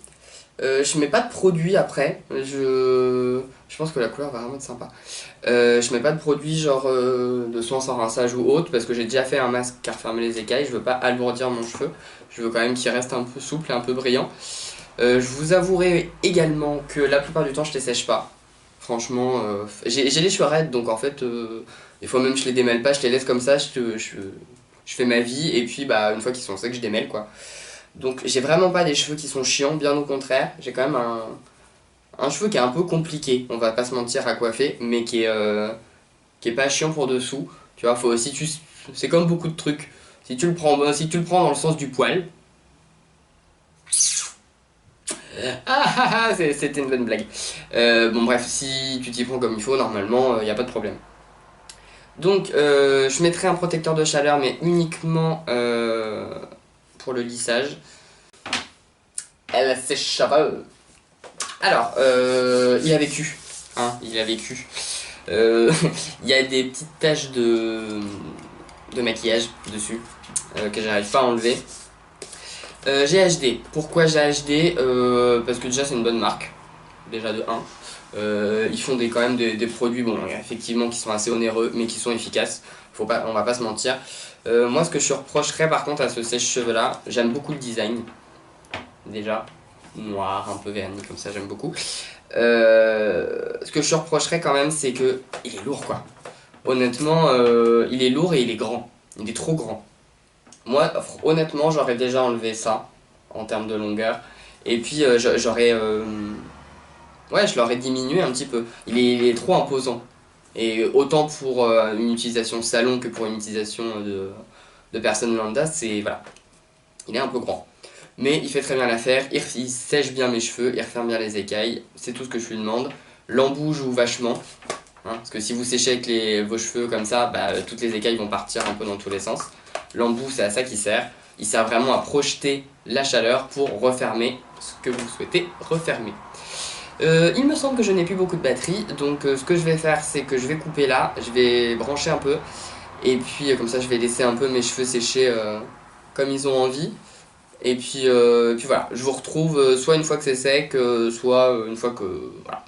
Je mets pas de produit après, je pense que la couleur va vraiment être sympa. Je mets pas de produit genre de soin sans rinçage ou autre, parce que j'ai déjà fait un masque qui a refermé les écailles, je veux pas alourdir mon cheveu, je veux quand même qu'il reste un peu souple et un peu brillant. Je vous avouerai également que la plupart du temps je les sèche pas. Franchement, j'ai les cheveux raides, donc en fait, des fois même je les démêle pas, je les laisse comme ça, je fais ma vie, et puis bah une fois qu'ils sont secs je démêle quoi. Donc j'ai vraiment pas des cheveux qui sont chiants, bien au contraire. J'ai quand même un cheveu qui est un peu compliqué, on va pas se mentir à coiffer, mais qui est pas chiant pour dessous. Tu vois, faut aussi c'est comme beaucoup de trucs. Si tu le prends dans le sens du poil. C'était une bonne blague. Bon bref, si tu t'y prends comme il faut, normalement, y a pas de problème. Donc je mettrai un protecteur de chaleur, mais uniquement pour le lissage. Elle sèche alors, il a vécu, hein, il a vécu. Il y a des petites taches de maquillage dessus que j'arrive pas à enlever. J'ai HD. Pourquoi j'ai HD? Parce que déjà c'est une bonne marque, déjà de 1. Ils font quand même des produits, bon, effectivement, qui sont assez onéreux, mais qui sont efficaces. On va pas se mentir. Moi, ce que je reprocherais par contre à ce sèche-cheveux là, j'aime beaucoup le design. Déjà, noir, un peu verni, comme ça, j'aime beaucoup. Ce que je reprocherais quand même, c'est que il est lourd, quoi. Honnêtement, il est lourd et il est grand. Il est trop grand. Moi, honnêtement, j'aurais déjà enlevé ça en termes de longueur. Et puis, ouais, je l'aurais diminué un petit peu. Il est trop imposant. Et autant pour une utilisation salon que pour une utilisation de personne lambda, c'est voilà. Il est un peu grand. Mais il fait très bien l'affaire, il sèche bien mes cheveux, il referme bien les écailles, c'est tout ce que je lui demande. L'embout joue vachement, hein, parce que si vous séchez avec vos cheveux comme ça, bah, toutes les écailles vont partir un peu dans tous les sens. L'embout, c'est à ça qu'il sert. Il sert vraiment à projeter la chaleur pour refermer ce que vous souhaitez refermer. Il me semble que je n'ai plus beaucoup de batterie, donc ce que je vais faire, c'est que je vais couper là, je vais brancher un peu, et puis comme ça je vais laisser un peu mes cheveux sécher comme ils ont envie. Et puis voilà, je vous retrouve soit une fois que c'est sec, soit une fois que... Voilà.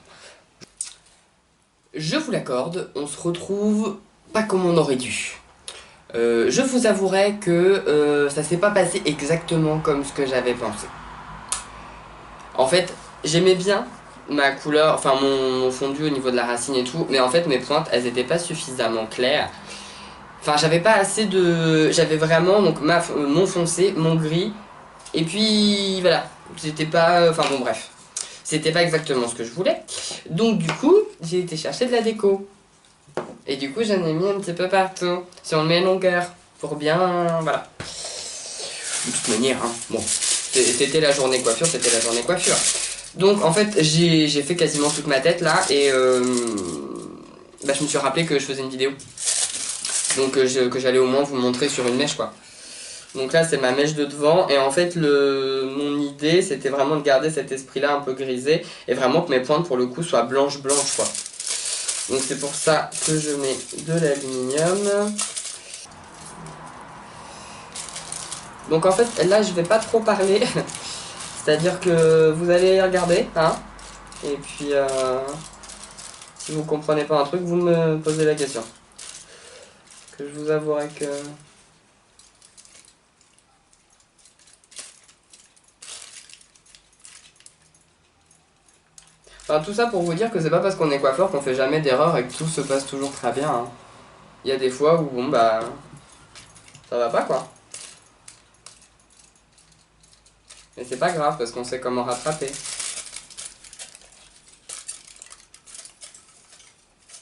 Je vous l'accorde, on se retrouve pas comme on aurait dû. Je vous avouerai que ça s'est pas passé exactement comme ce que j'avais pensé. En fait, j'aimais bien ma couleur, enfin mon fondu au niveau de la racine et tout, mais en fait mes pointes, elles étaient pas suffisamment claires. Enfin, j'avais pas assez de... J'avais vraiment donc mon foncé, mon gris, et puis voilà, c'était pas... Enfin bon bref, c'était pas exactement ce que je voulais. Donc du coup, j'ai été chercher de la déco. Et du coup, j'en ai mis un petit peu partout, sur mes longueurs, pour bien... Voilà. De toute manière, hein, bon, c'était la journée coiffure, c'était la journée coiffure. Donc en fait j'ai fait quasiment toute ma tête là et bah, je me suis rappelé que je faisais une vidéo. Donc que j'allais au moins vous montrer sur une mèche quoi. Donc là c'est ma mèche de devant et en fait mon idée c'était vraiment de garder cet esprit là un peu grisé et vraiment que mes pointes pour le coup soient blanches quoi. Donc c'est pour ça que je mets de l'aluminium. Donc en fait là je vais pas trop parler, c'est-à-dire que vous allez regarder hein. Et puis si vous comprenez pas un truc vous me posez la question. Que je vous avouerai que... Enfin, tout ça pour vous dire que c'est pas parce qu'on est coiffeur qu'on fait jamais d'erreur et que tout se passe toujours très bien. Hein. Il y a des fois où, bon, bah, ça va pas quoi. Mais c'est pas grave parce qu'on sait comment rattraper.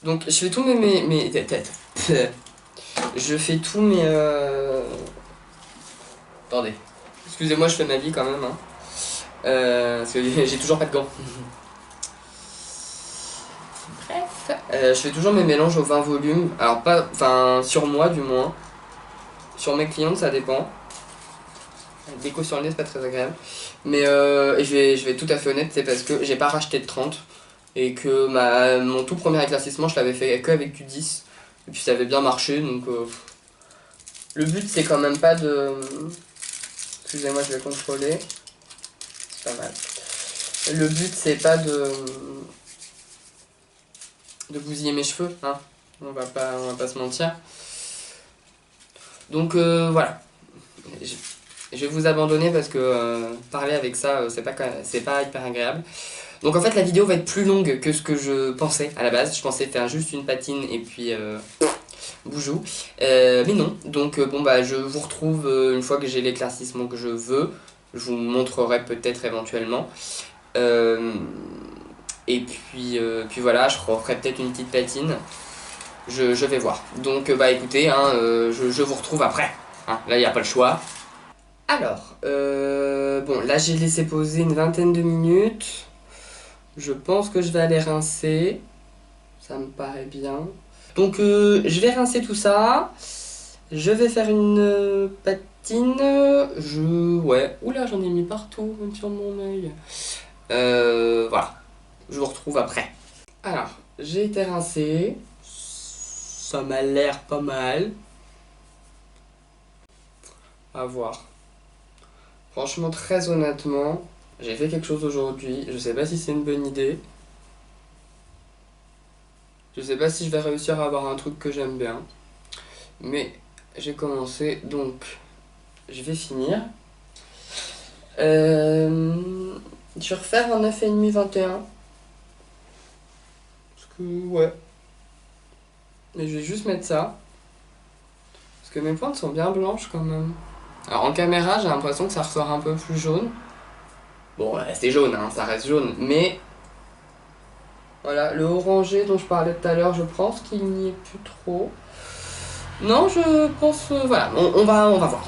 Donc, je fais tous mes je fais tous mes... Attendez. Excusez-moi, je fais ma vie quand même. Hein. Parce que j'ai toujours pas de gants. Je fais toujours mes mélanges au 20 volumes. Alors pas, enfin sur moi du moins. Sur mes clientes ça dépend. Déco sur le nez c'est pas très agréable. Mais je vais tout à fait honnête, c'est parce que j'ai pas racheté de 30. Et que mon tout premier éclaircissement je l'avais fait que avec du 10. Et puis ça avait bien marché donc... Le but c'est quand même pas de... Excusez-moi je vais contrôler. C'est pas mal. Le but c'est pas de bousiller mes cheveux, hein. On va pas se mentir. Donc voilà. Je vais vous abandonner parce que parler avec ça, c'est pas hyper agréable. Donc en fait la vidéo va être plus longue que ce que je pensais à la base. Je pensais faire juste une patine et puis boujou. Mais non. Donc bon bah je vous retrouve une fois que j'ai l'éclaircissement que je veux. Je vous montrerai peut-être éventuellement. Et puis voilà, je referai peut-être une petite patine. Je vais voir. Donc bah écoutez, hein, je vous retrouve après. Hein, là il n'y a pas le choix. Alors, bon là j'ai laissé poser une vingtaine de minutes. Je pense que je vais aller rincer. Ça me paraît bien. Donc je vais rincer tout ça. Je vais faire une patine. Ouais. Oula, j'en ai mis partout, même sur mon œil. Voilà. Je vous retrouve après. Alors, j'ai été rincé. Ça m'a l'air pas mal. À voir. Franchement, très honnêtement, j'ai fait quelque chose aujourd'hui. Je sais pas si c'est une bonne idée. Je sais pas si je vais réussir à avoir un truc que j'aime bien. Mais j'ai commencé, donc je vais finir. Je vais refaire un 9,5 21. Parce que, ouais. Mais je vais juste mettre ça. Parce que mes pointes sont bien blanches quand même. Alors en caméra, j'ai l'impression que ça ressort un peu plus jaune. Bon, c'est jaune, hein, ça reste jaune. Mais voilà, le orangé dont je parlais tout à l'heure, je pense qu'il n'y est plus trop. Non, je pense... voilà, on va voir.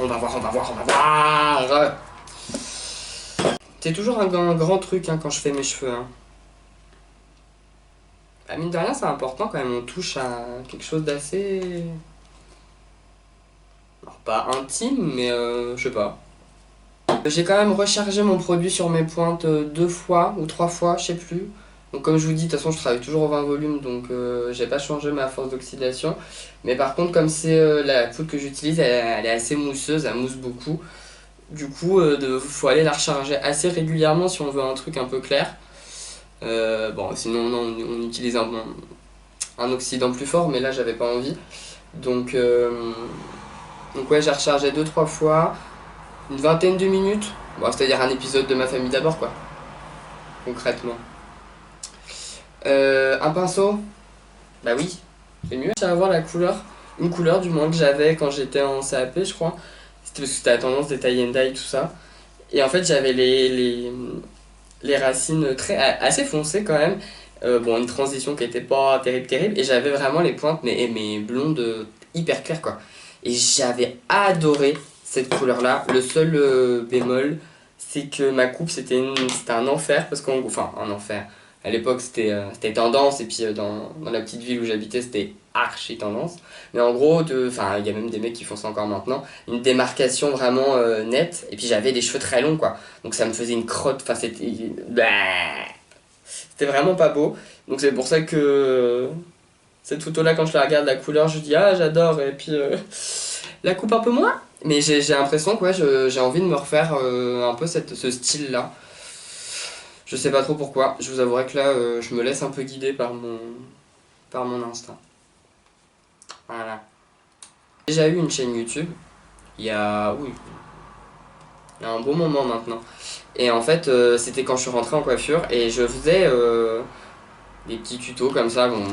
C'est toujours un grand truc hein, quand je fais mes cheveux. Hein. Bah, mine de rien, c'est important quand même, on touche à quelque chose d'assez... Alors, pas intime, mais je sais pas. J'ai quand même rechargé mon produit sur mes pointes 2 fois ou 3 fois, je sais plus. Donc comme je vous dis, de toute façon je travaille toujours au 20 volumes, donc j'ai pas changé ma force d'oxydation. Mais par contre comme c'est la poudre que j'utilise, elle est assez mousseuse, elle mousse beaucoup. Du coup, faut aller la recharger assez régulièrement si on veut un truc un peu clair. Bon, sinon on utilise un oxydant plus fort, mais là j'avais pas envie. Donc ouais, j'ai rechargé 2-3 fois, une vingtaine de minutes. Bon, c'est-à-dire un épisode de Ma famille d'abord, quoi, concrètement. Un pinceau, bah oui, c'est mieux. Ça va avoir la couleur, une couleur du moins que j'avais quand j'étais en CAP, je crois. C'était parce que c'était la tendance des tie and dye, tout ça. Et en fait, j'avais les racines assez foncées quand même. Bon, une transition qui était pas terrible. Et j'avais vraiment les pointes, mais mes blondes hyper claires, quoi. Et j'avais adoré cette couleur-là. Le seul bémol, c'est que ma coupe c'était un enfer parce qu'en enfin un enfer. À l'époque c'était tendance et puis dans la petite ville où j'habitais c'était archi tendance. Mais en gros, enfin il y a même des mecs qui font ça encore maintenant, une démarcation vraiment nette et puis j'avais les cheveux très longs quoi. Donc ça me faisait une crotte, enfin c'était vraiment pas beau. Donc c'est pour ça que cette photo là quand je la regarde la couleur je dis ah j'adore et puis la coupe un peu moins. Mais j'ai l'impression que ouais, j'ai envie de me refaire un peu ce style-là. Je sais pas trop pourquoi. Je vous avouerai que là, je me laisse un peu guider par mon instinct. Voilà. J'ai déjà eu une chaîne YouTube. Oui, il y a un bon moment maintenant. Et en fait, c'était quand je suis rentré en coiffure et je faisais des petits tutos comme ça. Bon,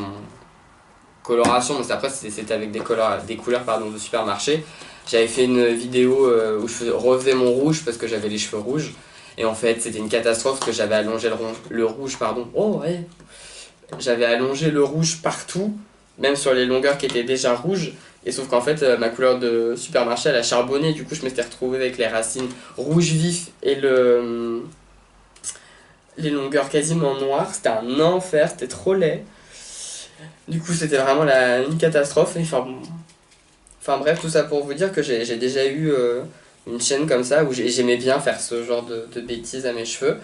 coloration, mais après c'était avec des couleurs pardon, de supermarché. J'avais fait une vidéo où je refaisais mon rouge parce que j'avais les cheveux rouges. Et en fait, c'était une catastrophe parce que j'avais allongé le rouge, pardon. Oh ouais. J'avais allongé le rouge partout, même sur les longueurs qui étaient déjà rouges. Et sauf qu'en fait, ma couleur de supermarché, elle a charbonné. Du coup, je m'étais retrouvé avec les racines rouge vif et les longueurs quasiment noires. C'était un enfer, c'était trop laid. Du coup, c'était vraiment une catastrophe. Enfin bref, tout ça pour vous dire que j'ai déjà eu une chaîne comme ça où j'aimais bien faire ce genre de bêtises à mes cheveux.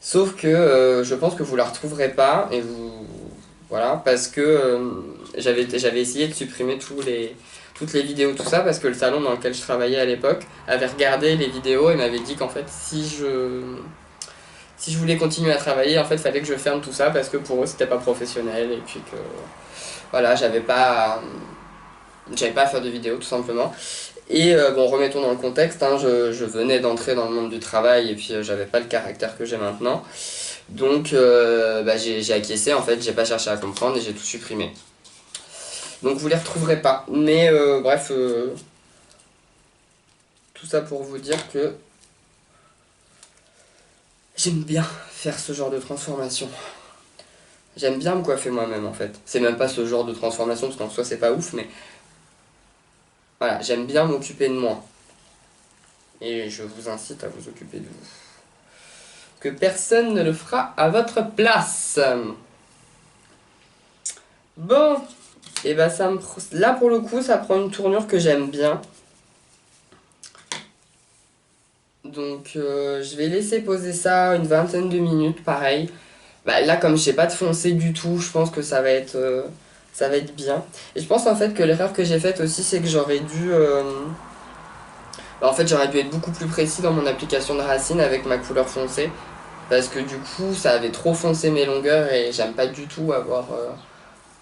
Sauf que je pense que vous la retrouverez pas et voilà parce que j'avais essayé de supprimer toutes les vidéos tout ça parce que le salon dans lequel je travaillais à l'époque avait regardé les vidéos et m'avait dit qu'en fait si je voulais continuer à travailler en fait fallait que je ferme tout ça parce que pour eux c'était pas professionnel et puis que voilà j'avais pas à faire de vidéos tout simplement. Et bon, remettons dans le contexte, hein, je venais d'entrer dans le monde du travail et puis j'avais pas le caractère que j'ai maintenant. Donc j'ai acquiescé en fait, j'ai pas cherché à comprendre et j'ai tout supprimé. Donc vous les retrouverez pas. Mais bref, tout ça pour vous dire que j'aime bien faire ce genre de transformation. J'aime bien me coiffer moi-même en fait. C'est même pas ce genre de transformation parce qu'en soi c'est pas ouf, mais voilà, j'aime bien m'occuper de moi. Et je vous incite à vous occuper de vous. Que personne ne le fera à votre place. Bon, et bah là pour le coup ça prend une tournure que j'aime bien. Donc je vais laisser poser ça une vingtaine de minutes, pareil. Bah, là comme je sais pas de foncer du tout, je pense que ça va être bien. Et je pense en fait que l'erreur que j'ai faite aussi c'est que j'aurais dû... en fait j'aurais dû être beaucoup plus précis dans mon application de racine avec ma couleur foncée. Parce que du coup ça avait trop foncé mes longueurs et j'aime pas du tout avoir...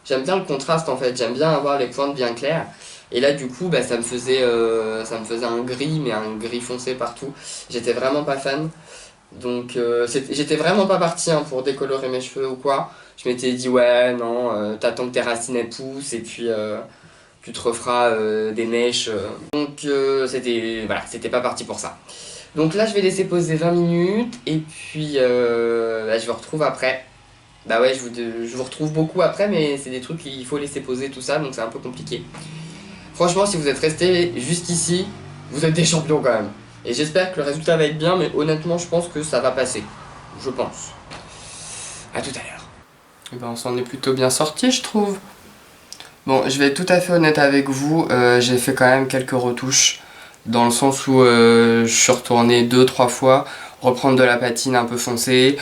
J'aime bien le contraste en fait, j'aime bien avoir les pointes bien claires. Et là du coup bah, ça me faisait un gris, mais un gris foncé partout. J'étais vraiment pas fan. Donc j'étais vraiment pas parti hein, pour décolorer mes cheveux ou quoi. Je m'étais dit ouais non, t'attends que tes racines elles poussent et puis tu te referas des mèches. Donc c'était pas parti pour ça. Donc là je vais laisser poser 20 minutes et puis je vous retrouve après. Bah ouais, je vous retrouve beaucoup après, mais c'est des trucs qu'il faut laisser poser tout ça, donc c'est un peu compliqué. Franchement, si vous êtes resté jusqu'ici, vous êtes des champions quand même. Et j'espère que le résultat va être bien, mais honnêtement, je pense que ça va passer. Je pense. À tout à l'heure. Et ben, on s'en est plutôt bien sorti, je trouve. Bon, je vais être tout à fait honnête avec vous, j'ai fait quand même quelques retouches. Dans le sens où je suis retourné 2-3 fois, reprendre de la patine un peu foncée,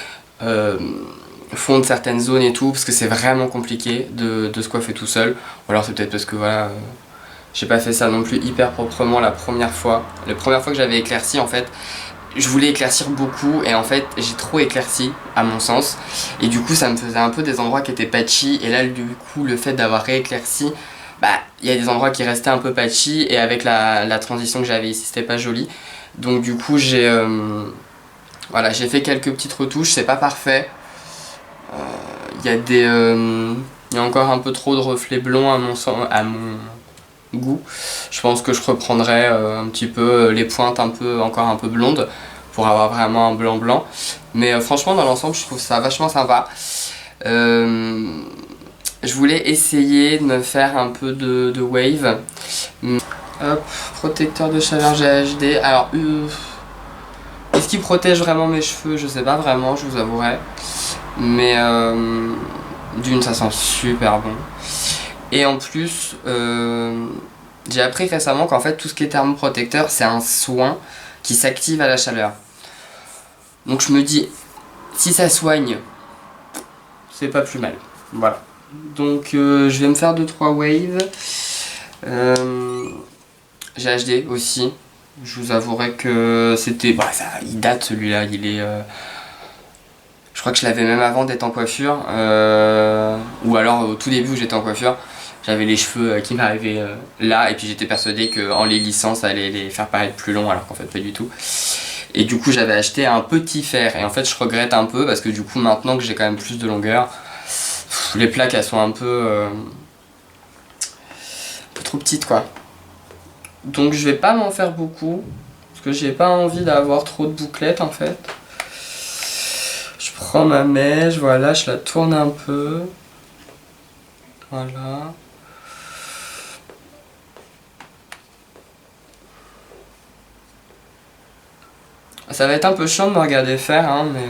fondre certaines zones et tout, parce que c'est vraiment compliqué de se coiffer tout seul. Ou alors c'est peut-être parce que voilà, j'ai pas fait ça non plus hyper proprement la première fois. La première fois que j'avais éclairci en fait, je voulais éclaircir beaucoup et en fait j'ai trop éclairci à mon sens. Et du coup ça me faisait un peu des endroits qui étaient patchy et là du coup le fait d'avoir rééclairci, bah il y a des endroits qui restaient un peu patchy et avec la transition que j'avais ici c'était pas joli. Donc du coup j'ai fait quelques petites retouches, c'est pas parfait. Il y a encore un peu trop de reflets blonds à mon goût. Je pense que je reprendrai un petit peu les pointes encore un peu blondes pour avoir vraiment un blanc blanc. Mais franchement dans l'ensemble je trouve ça vachement sympa. Je voulais essayer de me faire un peu de wave. Hop, protecteur de chaleur GHD. Alors, est-ce qui protège vraiment mes cheveux, je sais pas vraiment, je vous avouerai. Mais d'une, ça sent super bon. Et en plus, j'ai appris récemment qu'en fait tout ce qui est thermoprotecteur, c'est un soin qui s'active à la chaleur. Donc je me dis, si ça soigne, c'est pas plus mal. Voilà. Donc je vais me faire 2-3 waves. J'ai HD aussi. Je vous avouerai que c'était... Bah, ça, il date celui-là, il est... Je crois que je l'avais même avant d'être en coiffure. Ou alors au tout début où j'étais en coiffure. J'avais les cheveux qui m'arrivaient là et puis j'étais persuadé qu'en les lissant ça allait les faire paraître plus longs alors qu'en fait pas du tout. Et du coup j'avais acheté un petit fer et en fait je regrette un peu parce que du coup maintenant que j'ai quand même plus de longueur, les plaques elles sont un peu trop petites quoi. Donc je vais pas m'en faire beaucoup parce que j'ai pas envie d'avoir trop de bouclettes en fait. Je prends ma mèche, voilà, je la tourne un peu. Voilà. Ça va être un peu chiant de me regarder faire, hein, mais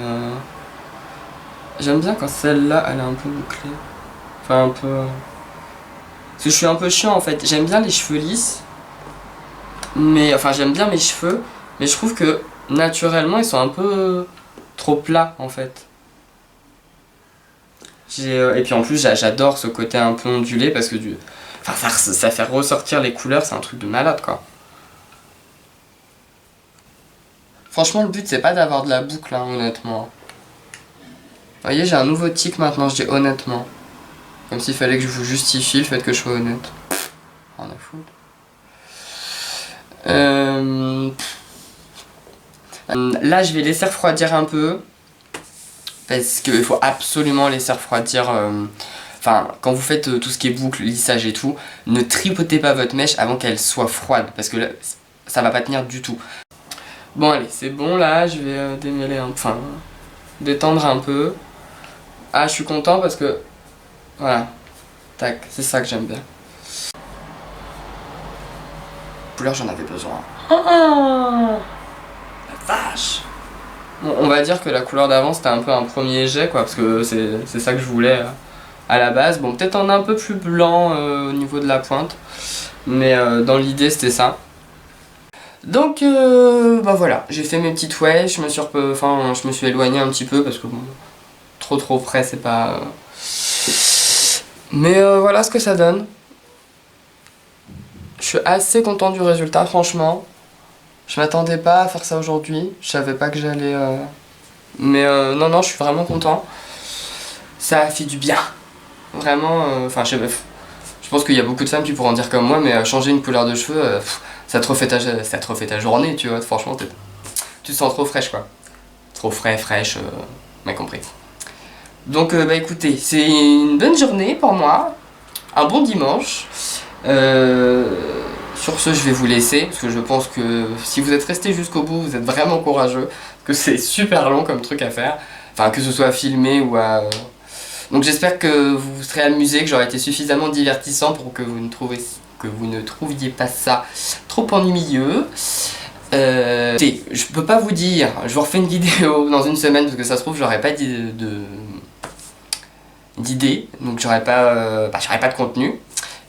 j'aime bien quand celle-là, elle est un peu bouclée. Enfin, un peu... Parce que je suis un peu chiant, en fait. J'aime bien les cheveux lisses. Mais, enfin, j'aime bien mes cheveux. Mais je trouve que, naturellement, ils sont un peu trop plats, en fait. Et puis, en plus, j'adore ce côté un peu ondulé, parce que enfin, ça fait ressortir les couleurs, c'est un truc de malade, quoi. Franchement, le but, c'est pas d'avoir de la boucle, hein, honnêtement. Vous voyez, j'ai un nouveau tic maintenant, je dis honnêtement. Comme s'il fallait que je vous justifie le fait que je sois honnête. Rien à foutre. Là, je vais laisser refroidir un peu. Parce qu'il faut absolument laisser refroidir. Enfin, quand vous faites tout ce qui est boucle, lissage et tout, ne tripotez pas votre mèche avant qu'elle soit froide. Parce que là, ça va pas tenir du tout. Bon allez, c'est bon là, je vais démêler enfin détendre un peu. Ah, je suis content parce que voilà, tac, c'est ça que j'aime bien. Couleur, j'en avais besoin. La vache. Bon, on va dire que la couleur d'avant c'était un peu un premier jet quoi, parce que c'est ça que je voulais à la base. Bon, peut-être en un peu plus blanc au niveau de la pointe, mais dans l'idée c'était ça. Donc bah voilà, j'ai fait mes petites waves, je me suis éloigné un petit peu parce que bon, trop frais c'est pas... Mais voilà ce que ça donne. Je suis assez content du résultat franchement. Je m'attendais pas à faire ça aujourd'hui, je savais pas que j'allais... Mais non, je suis vraiment content. Ça a fait du bien. Vraiment, enfin je pense qu'il y a beaucoup de femmes qui pourront dire comme moi, mais changer une couleur de cheveux... ça te refait ta journée, tu vois, franchement, tu te sens trop fraîche, quoi. Trop frais, fraîche, m'a compris. Donc, bah écoutez, c'est une bonne journée pour moi, un bon dimanche. Sur ce, je vais vous laisser, parce que je pense que si vous êtes resté jusqu'au bout, vous êtes vraiment courageux, que c'est super long comme truc à faire, enfin, que ce soit à filmer ou à... Donc j'espère que vous vous serez amusés, que j'aurai été suffisamment divertissant pour que vous ne trouviez pas ça trop ennuyeux. Je peux pas vous dire, je vous refais une vidéo dans une semaine parce que ça se trouve j'aurais pas d'idée, donc j'aurais pas de contenu.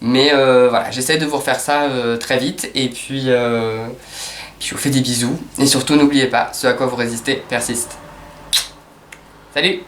Mais voilà, j'essaie de vous refaire ça très vite et puis je vous fais des bisous. Et surtout n'oubliez pas, ce à quoi vous résistez persiste. Salut!